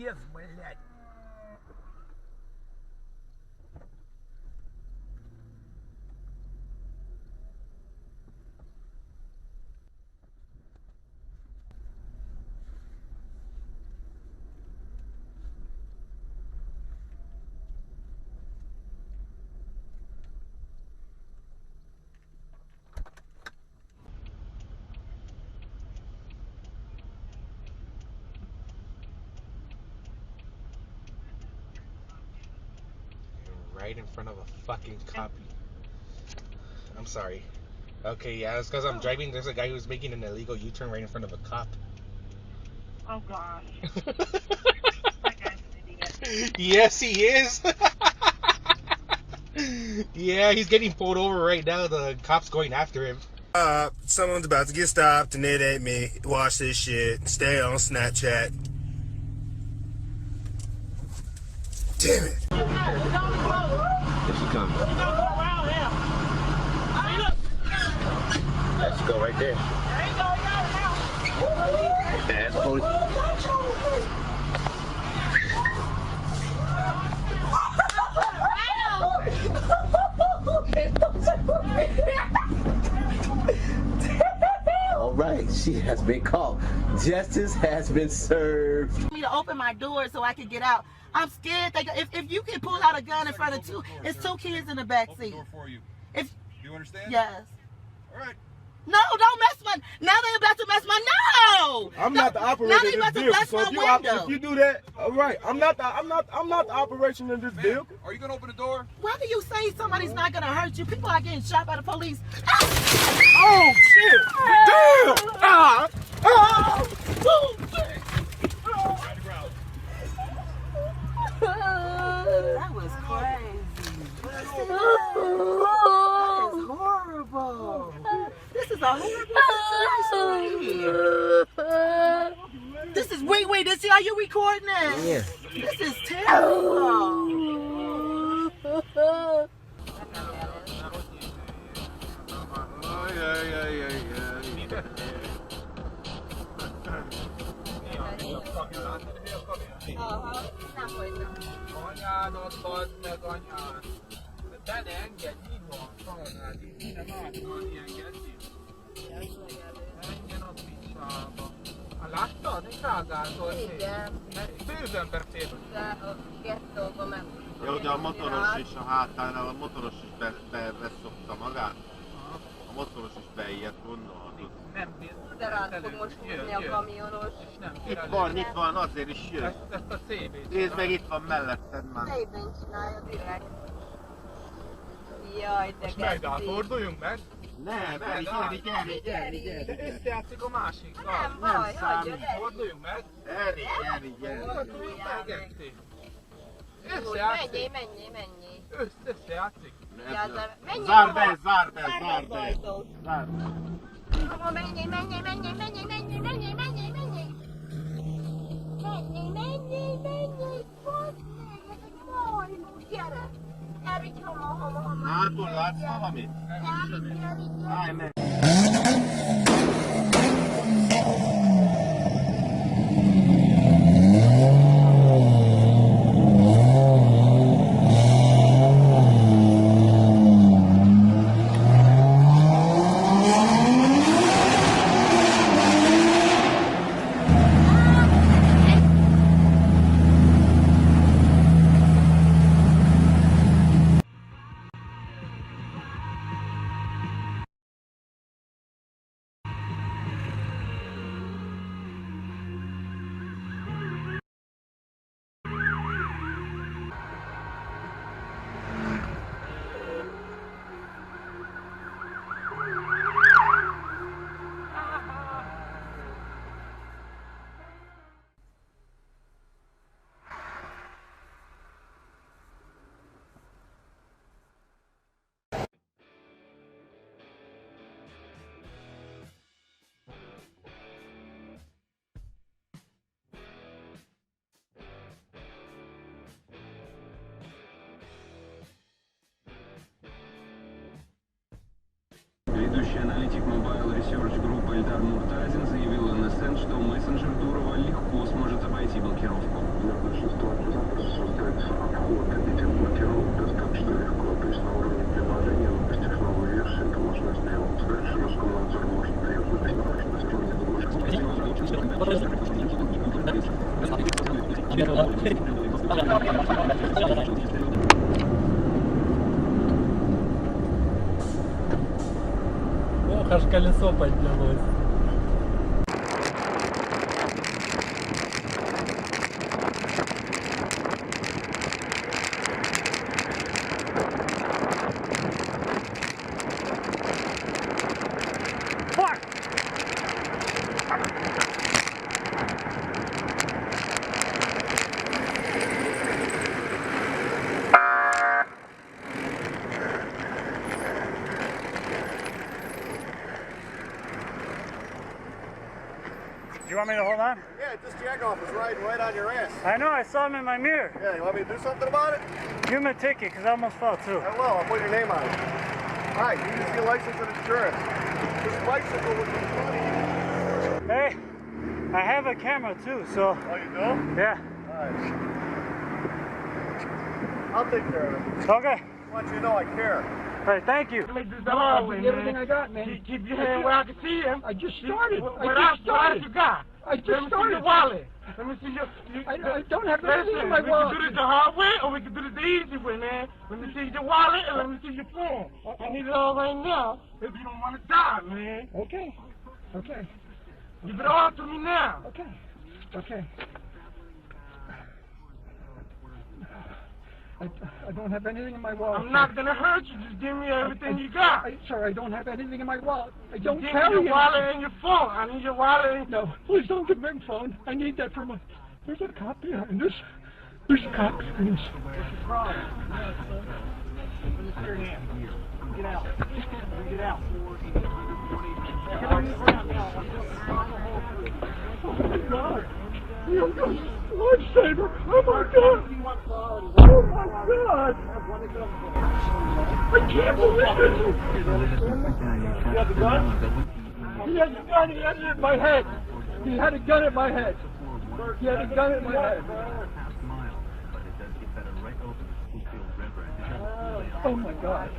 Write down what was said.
Пиздец, блядь. Right in front of a fucking cop. I'm sorry. Okay, yeah, it's because I'm driving. There's a guy who's making an illegal U-turn right in front of a cop. Oh gosh. That guy's an idiot. Yes, he is. Yeah, he's getting pulled over right now. The cop's going after him. Someone's about to get stopped and it ain't me. Watch this shit. Stay on Snapchat. Damn it. Here she comes. Let's go right there. That's police. All right, she has been caught. Justice has been served. Me to open my door so I can get out. I'm scared. If you can pull out a gun in front of it's two kids in the back seat. Door for you. If you understand? yes. All right. No, don't mess my. Now they about to mess my. No. I'm not the operator Now they of about this to vehicle. mess So my window. if you do that, all right. I'm not the operation of this vehicle. Are you gonna open the door? Why do you say somebody's not gonna hurt you? People are getting shot by the police. Oh shit! Damn! Ah! Ah! Oh, shit. That was crazy. That is horrible. This is a horrible situation. This is wait. Are you recording this? Yeah. This is terrible. Anyádodban, meg anyád. Be ne engedj, nyitva szalagál, ide látszóan engedj. Menjen a picsába. Láttad? És rágázol. Igen. Bővember férfi. De a gettóba meg. Jó, de a motoros is a hátánál, a motoros is beszokta magát. A motoros is beijedt, gondolhatod. Nem bír. De rád fog most húzni a kamionos. És nem bír. Itt van, azért is jön. Ezt a CB-t. Nézd meg, itt van melletted már. Szépen csinálja direkt. Jaj, de Megáll, forduljunk meg. Nem, gyere. Összejátszik a másikkal. Nem baj, hagyja, Forduljunk meg. Gyere. Forduljunk meg, Esti. Menjél. Összejátszik. Menjél. Összejátszik. Menjél. Zárd be. Menjél. Gyere. Elvigy, hova. Hátul látsz valamit? Állj meg. Ведущий аналитик Mobile Research Group Эльдар Муртазин заявил iNSTANT, что мессенджер Дурова легко сможет обойти блокировку. Для большинства операторов создать обход этих блокировок достаточно легко. То есть на уровне приложения, выпустив новую версию, это можно сделать. Дальше Роскомнадзор может требовать Ох, аж колесо поднялось. You want me to hold on? Yeah, this Jagoff is riding right on your ass. I know, I saw him in my mirror. Yeah, you want me to do something about it? Give him a ticket, because I almost fell too. I will, I'll put your name on it. Alright, you need to see a license and insurance. This bicycle was funny. Hey, I have a camera too, so... Oh, you do? Yeah. Alright. I'll take care of it. Okay. I want you to know I care. Alright, thank you. Make this the hard way, man. Everything I got, man. Keep your hand where I can see him. I just started. What you got? I just started. Let me see your wallet. Let me see your... I don't have anything in my wallet. We can do this the hard way, or we can do this the easy way, man. Let me see your wallet, and let me see your phone. I need it all right now, if you don't want to die, man. Okay. Okay. Give it all to me now. Okay. Okay. I don't have anything in my wallet. I'm not gonna hurt you. Just give me everything you got. Sir, I don't have anything in my wallet. I don't carry it. Give me your wallet and your phone. I need your wallet. No, please don't give me my phone. I need that for my... There's a cop behind this. There's a cop behind this. What's your problem? Let me see your hand. Get out. Get out. Oh my God. You're a lifesaver. Oh my God. Oh my God. I can't believe it. You have the gun? He had the gun. He had it in my head. He had a gun in my head. He had a gun in my head. Oh my God.